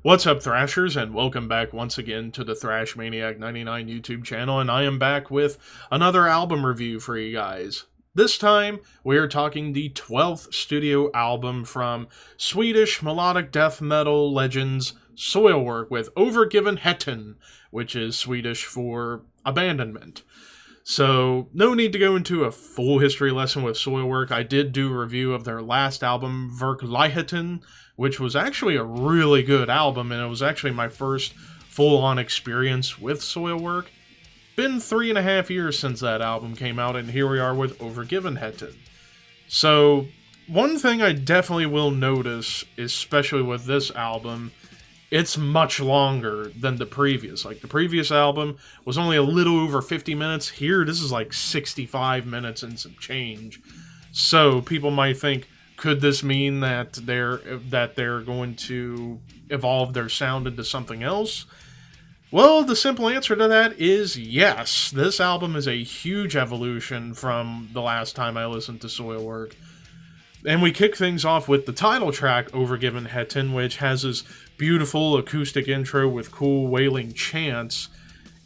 What's up, Thrashers, and welcome back once again to the Thrash Maniac 99 YouTube channel, and I am back with another album review for you guys. This time, we are talking the 12th studio album from Swedish melodic death metal legends Soilwork with Overgivenheten, which is Swedish for abandonment. So, no need to go into a full history lesson with Soilwork. I did do a review of their last album, Verkligheten, which was actually a really good album, and it was actually my first full-on experience with Soilwork. Been 3.5 years since that album came out, and here we are with Overgivenheten. So, one thing I definitely will notice, especially with this album, it's much longer than the previous. Like, the previous album was only a little over 50 minutes. Here, this is like 65 minutes and some change. So, people might think, could this mean that they're going to evolve their sound into something else? Well, the simple answer to that is yes. This album is a huge evolution from the last time I listened to Soilwork. And we kick things off with the title track, Overgivenheten, which has this beautiful acoustic intro with cool wailing chants.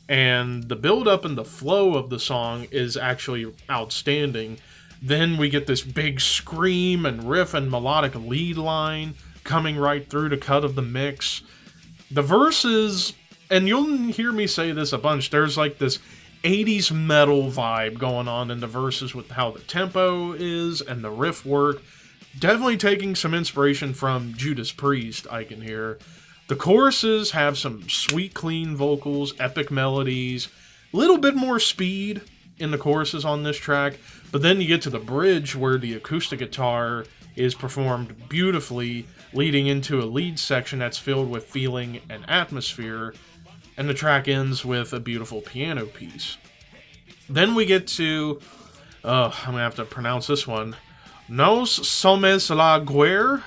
And the build-up and the flow of the song is actually outstanding. Then we get this big scream and riff and melodic lead line coming right through the cut of the mix. The verses, and you'll hear me say this a bunch, there's like this 80s metal vibe going on in the verses with how the tempo is and the riff work. Definitely taking some inspiration from Judas Priest, I can hear. The choruses have some sweet, clean vocals, epic melodies, a little bit more speed in the choruses on this track, but then you get to the bridge where the acoustic guitar is performed beautifully, leading into a lead section that's filled with feeling and atmosphere, and the track ends with a beautiful piano piece. Then we get to, I'm going to have to pronounce this one, Nos Somos la Guerre.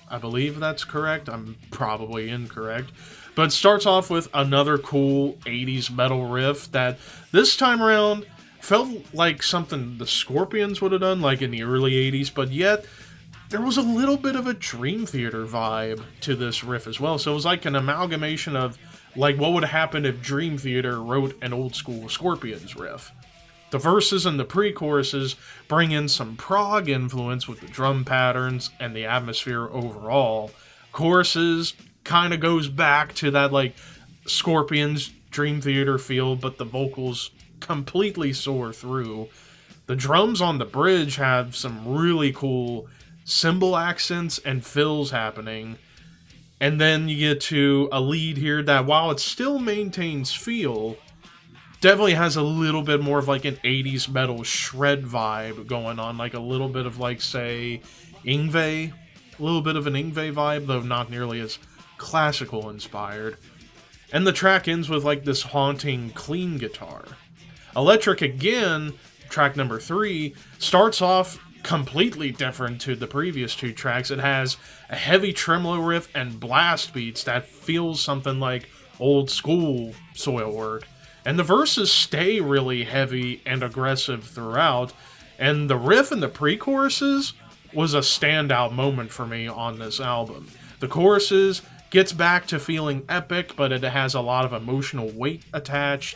I believe that's correct. I'm probably incorrect. But it starts off with another cool 80s metal riff that this time around felt like something the Scorpions would have done, like in the early 80s, but yet there was a little bit of a Dream Theater vibe to this riff as well. So it was like an amalgamation of like what would happen if Dream Theater wrote an old school Scorpions riff. The verses and the pre-choruses bring in some prog influence with the drum patterns and the atmosphere overall. Choruses kind of goes back to that like Scorpions Dream Theater feel, but the vocals completely soar through. The drums on the bridge have some really cool cymbal accents and fills happening. And then you get to a lead here that, while it still maintains feel, definitely has a little bit more of like an 80s metal shred vibe going on. Like a little bit of like, say, Yngwie. A little bit of an Yngwie vibe, though not nearly as classical inspired. And the track ends with like this haunting clean guitar. Electric Again, track number 3, starts off completely different to the previous two tracks. It has a heavy tremolo riff and blast beats that feels something like old school Soilwork. And the verses stay really heavy and aggressive throughout. And the riff and the pre-choruses was a standout moment for me on this album. The choruses gets back to feeling epic, but it has a lot of emotional weight attached.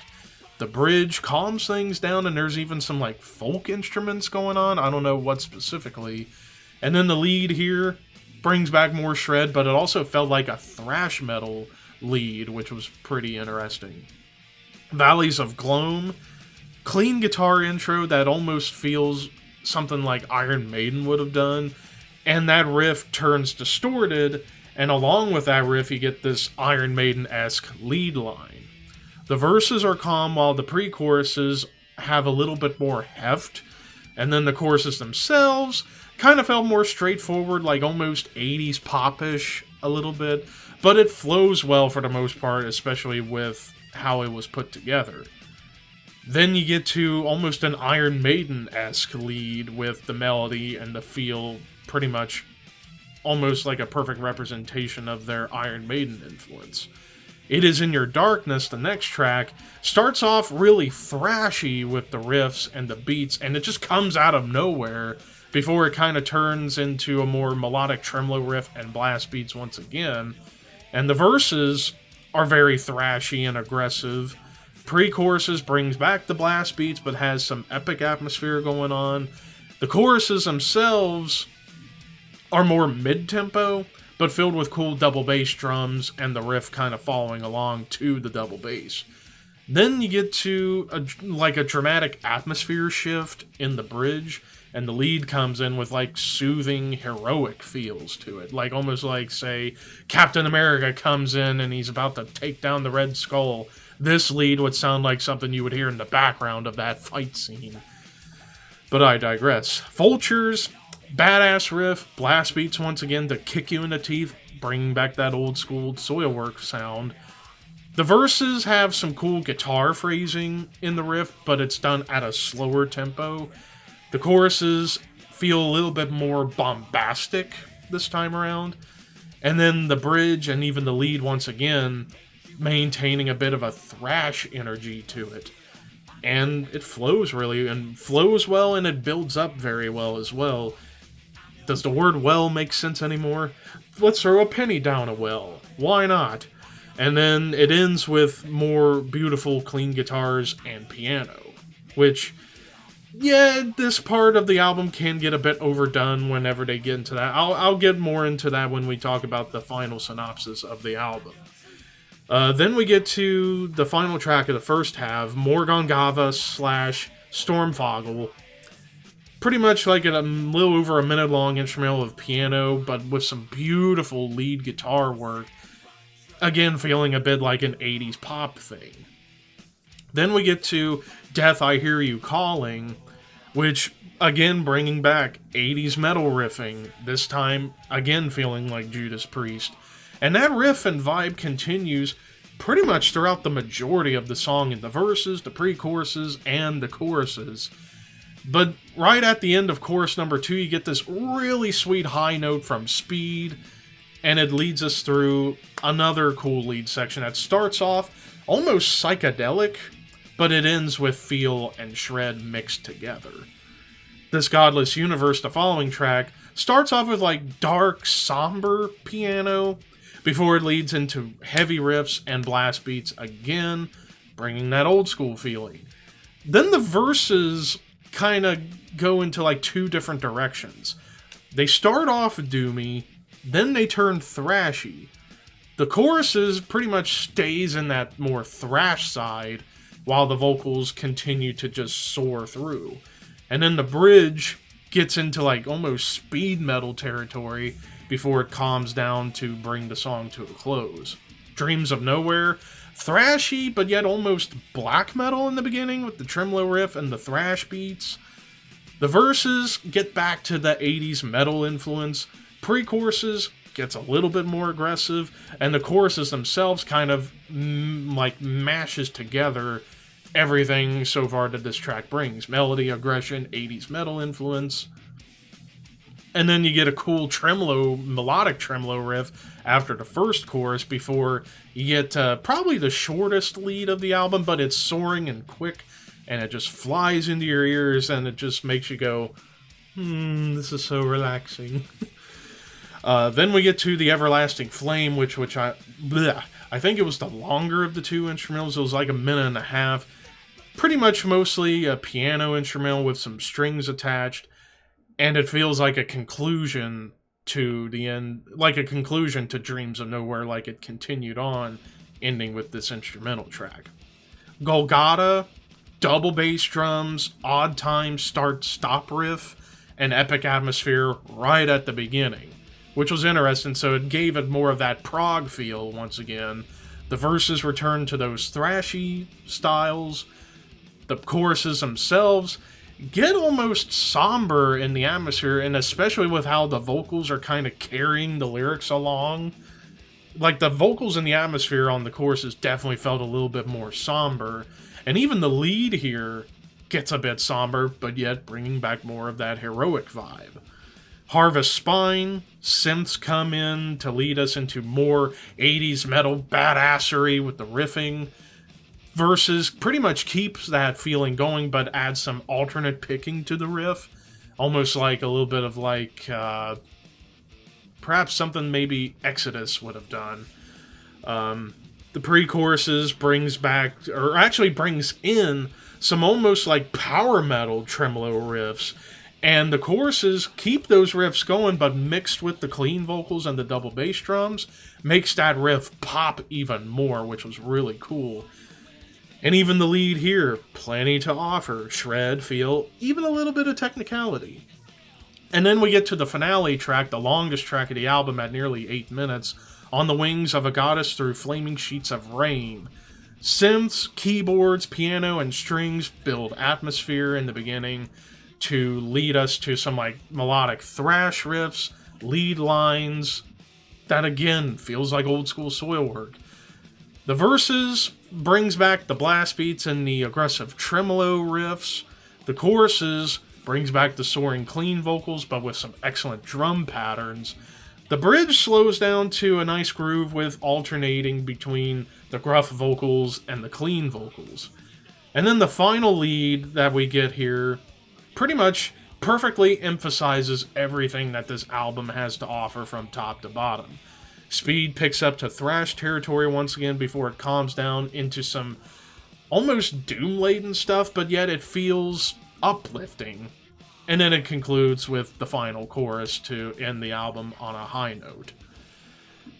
The bridge calms things down, and there's even some like folk instruments going on. I don't know what specifically. And then the lead here brings back more shred, but it also felt like a thrash metal lead, which was pretty interesting. Valleys of Gloam, clean guitar intro that almost feels something like Iron Maiden would have done, and that riff turns distorted, and along with that riff you get this Iron Maiden-esque lead line. The verses are calm while the pre-choruses have a little bit more heft, and then the choruses themselves kind of felt more straightforward, like almost 80s pop-ish a little bit, but it flows well for the most part, especially with how it was put together. Then you get to almost an Iron Maiden-esque lead with the melody and the feel pretty much almost like a perfect representation of their Iron Maiden influence. It Is In Your Darkness, the next track, starts off really thrashy with the riffs and the beats, and it just comes out of nowhere before it kind of turns into a more melodic tremolo riff and blast beats once again. And the verses are very thrashy and aggressive. Pre-choruses brings back the blast beats, but has some epic atmosphere going on. The choruses themselves are more mid-tempo, but filled with cool double bass drums and the riff kind of following along to the double bass. Then you get to a dramatic atmosphere shift in the bridge, and the lead comes in with like soothing, heroic feels to it. Like almost like, say, Captain America comes in and he's about to take down the Red Skull. This lead would sound like something you would hear in the background of that fight scene. But I digress. Vultures, badass riff, blast beats once again to kick you in the teeth, bringing back that old school Soilwork sound. The verses have some cool guitar phrasing in the riff, but it's done at a slower tempo. The choruses feel a little bit more bombastic this time around. And then the bridge and even the lead once again maintaining a bit of a thrash energy to it. And it flows well, and it builds up very well as well. Does the word well make sense anymore? Let's throw a penny down a well. Why not? And then it ends with more beautiful, clean guitars and piano. Which, yeah, this part of the album can get a bit overdone whenever they get into that. I'll get more into that when we talk about the final synopsis of the album. Then we get to the final track of the first half, Morgongava / Stormfoggle. Pretty much like a little over a minute long instrumental of piano, but with some beautiful lead guitar work. Again, feeling a bit like an 80s pop thing. Then we get to Death I Hear You Calling, which, again, bringing back 80s metal riffing, this time, again, feeling like Judas Priest. And that riff and vibe continues pretty much throughout the majority of the song in the verses, the pre-choruses, and the choruses. But right at the end of chorus number 2, you get this really sweet high note from Speed, and it leads us through another cool lead section that starts off almost psychedelic, but it ends with feel and shred mixed together. This Godless Universe, the following track, starts off with like dark, somber piano, before it leads into heavy riffs and blast beats again, bringing that old school feeling. Then the verses kind of go into like two different directions. They start off doomy, then they turn thrashy. The choruses pretty much stays in that more thrash side, while the vocals continue to just soar through. And then the bridge gets into like almost speed metal territory before it calms down to bring the song to a close. Dreams of Nowhere, thrashy but yet almost black metal in the beginning with the tremolo riff and the thrash beats. The verses get back to the 80s metal influence, pre-choruses gets a little bit more aggressive, and the choruses themselves kind of mashes together everything so far that this track brings. Melody, aggression, 80s metal influence. And then you get a cool melodic tremolo riff after the first chorus before you get probably the shortest lead of the album, but it's soaring and quick, and it just flies into your ears, and it just makes you go, this is so relaxing. Then we get to The Everlasting Flame, which I think it was the longer of the two instrumentals. It was like a minute and a half. Pretty much mostly a piano instrumental with some strings attached. And it feels like a conclusion to the end, like a conclusion to Dreams of Nowhere, like it continued on, ending with this instrumental track. Golgotha, double bass drums, odd time start-stop riff, and epic atmosphere right at the beginning, which was interesting, so it gave it more of that prog feel once again. The verses returned to those thrashy styles. The choruses themselves get almost somber in the atmosphere, and especially with how the vocals are kind of carrying the lyrics along. Like, the vocals in the atmosphere on the choruses definitely felt a little bit more somber, and even the lead here gets a bit somber, but yet bringing back more of that heroic vibe. Harvest Spine, synths come in to lead us into more 80s metal badassery with the riffing. Verses pretty much keeps that feeling going, but adds some alternate picking to the riff. Almost like a little bit of like, perhaps something maybe Exodus would have done. The pre-choruses brings back, or actually brings in, some almost like power metal tremolo riffs. And the choruses keep those riffs going, but mixed with the clean vocals and the double bass drums, makes that riff pop even more, which was really cool. And even the lead here, plenty to offer. Shred, feel, even a little bit of technicality. And then we get to the finale track, the longest track of the album at nearly 8 minutes, On the Wings of a Goddess Through Flaming Sheets of Rain. Synths, keyboards, piano, and strings build atmosphere in the beginning to lead us to some like melodic thrash riffs, lead lines, that again feels like old school Soilwork. The verses brings back the blast beats and the aggressive tremolo riffs. The choruses brings back the soaring clean vocals, but with some excellent drum patterns. The bridge slows down to a nice groove with alternating between the gruff vocals and the clean vocals. And then the final lead that we get here pretty much perfectly emphasizes everything that this album has to offer from top to bottom. Speed picks up to thrash territory once again before it calms down into some almost doom-laden stuff, but yet it feels uplifting. And then it concludes with the final chorus to end the album on a high note.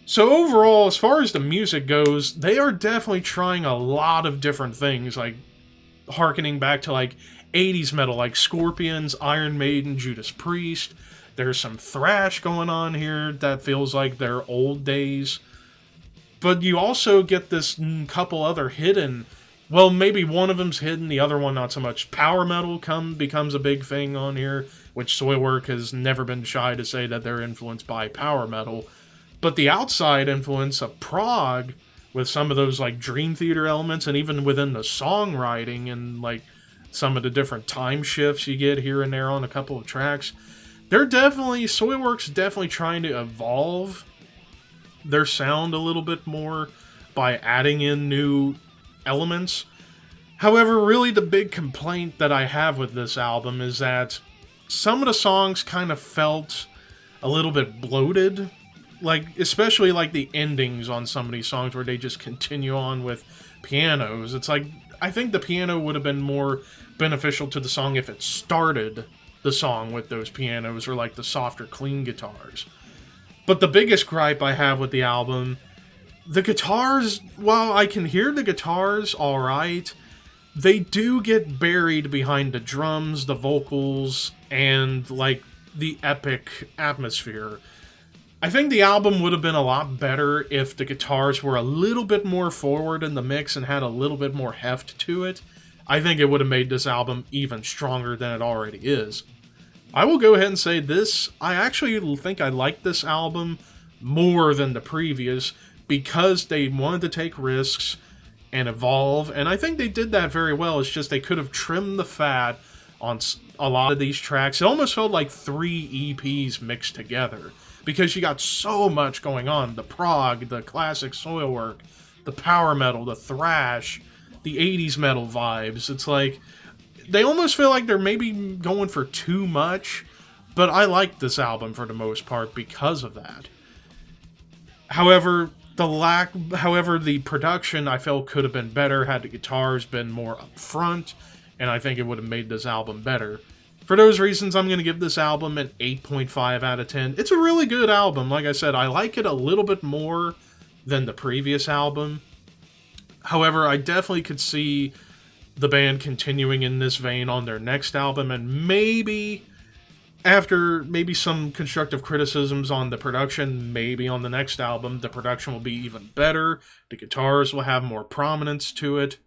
So overall, as far as the music goes, they are definitely trying a lot of different things, like harkening back to like 80s metal, like Scorpions, Iron Maiden, Judas Priest. There's some thrash going on here that feels like their old days. But you also get this couple other hidden, well, maybe one of them's hidden, the other one not so much. Power metal becomes a big thing on here, which Soilwork has never been shy to say that they're influenced by power metal. But the outside influence of prog, with some of those like Dream Theater elements, and even within the songwriting and like some of the different time shifts you get here and there on a couple of tracks, Soilwork's definitely trying to evolve their sound a little bit more by adding in new elements. However, really the big complaint that I have with this album is that some of the songs kind of felt a little bit bloated, like especially like the endings on some of these songs where they just continue on with pianos. It's like, I think the piano would have been more beneficial to the song if it started the song with those pianos or like the softer clean guitars. But the biggest gripe I have with the album, the guitars, while I can hear the guitars alright, they do get buried behind the drums, the vocals, and like the epic atmosphere. I think the album would have been a lot better if the guitars were a little bit more forward in the mix and had a little bit more heft to it. I think it would have made this album even stronger than it already is. I will go ahead and say this, I actually think I like this album more than the previous because they wanted to take risks and evolve, and I think they did that very well. It's just they could have trimmed the fat on a lot of these tracks. It almost felt like 3 EPs mixed together because you got so much going on. The prog, the classic Soilwork, the power metal, the thrash, the 80s metal vibes. It's like, they almost feel like they're maybe going for too much, but I like this album for the most part because of that. However, the production I felt could have been better had the guitars been more up front, and I think it would have made this album better. For those reasons, I'm going to give this album an 8.5 out of 10. It's a really good album. Like I said, I like it a little bit more than the previous album. However, I definitely could see the band continuing in this vein on their next album, and maybe after some constructive criticisms on the production, maybe on the next album the production will be even better, the guitars will have more prominence to it,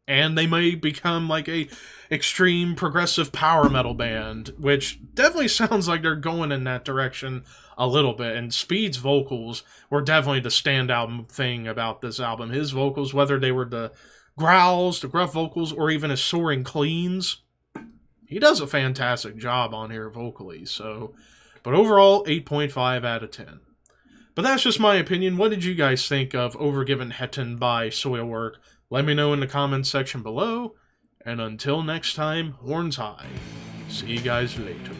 and they may become like a extreme progressive power metal band, which definitely sounds like they're going in that direction a little bit. And Speed's vocals were definitely the standout thing about this album. His vocals, whether they were the growls, the gruff vocals, or even his soaring cleans, he does a fantastic job on here vocally. So, but overall, 8.5 out of 10. But that's just my opinion. What did you guys think of Overgivenheten by Soilwork? Let me know in the comments section below. And until next time, horns high. See you guys later.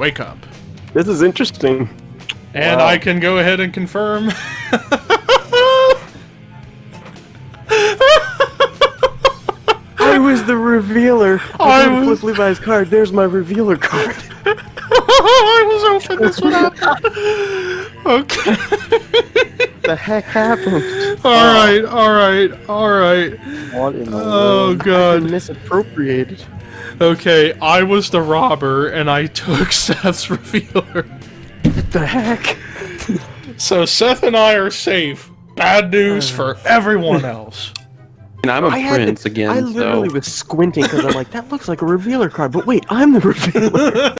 wake up. This is interesting. And Wow. I can go ahead and confirm. I was the revealer. I I was- flip Levi's card. There's my revealer card. I was hoping this would happen. Okay. The heck happened? Alright. What in the Oh, world? God. I've been misappropriated. Okay, I was the robber and I took Seth's revealer. What the heck? So Seth and I are safe. Bad news for everyone else. And I'm a prince I again, literally so... was squinting because I'm like, that looks like a revealer card, but wait, I'm the revealer.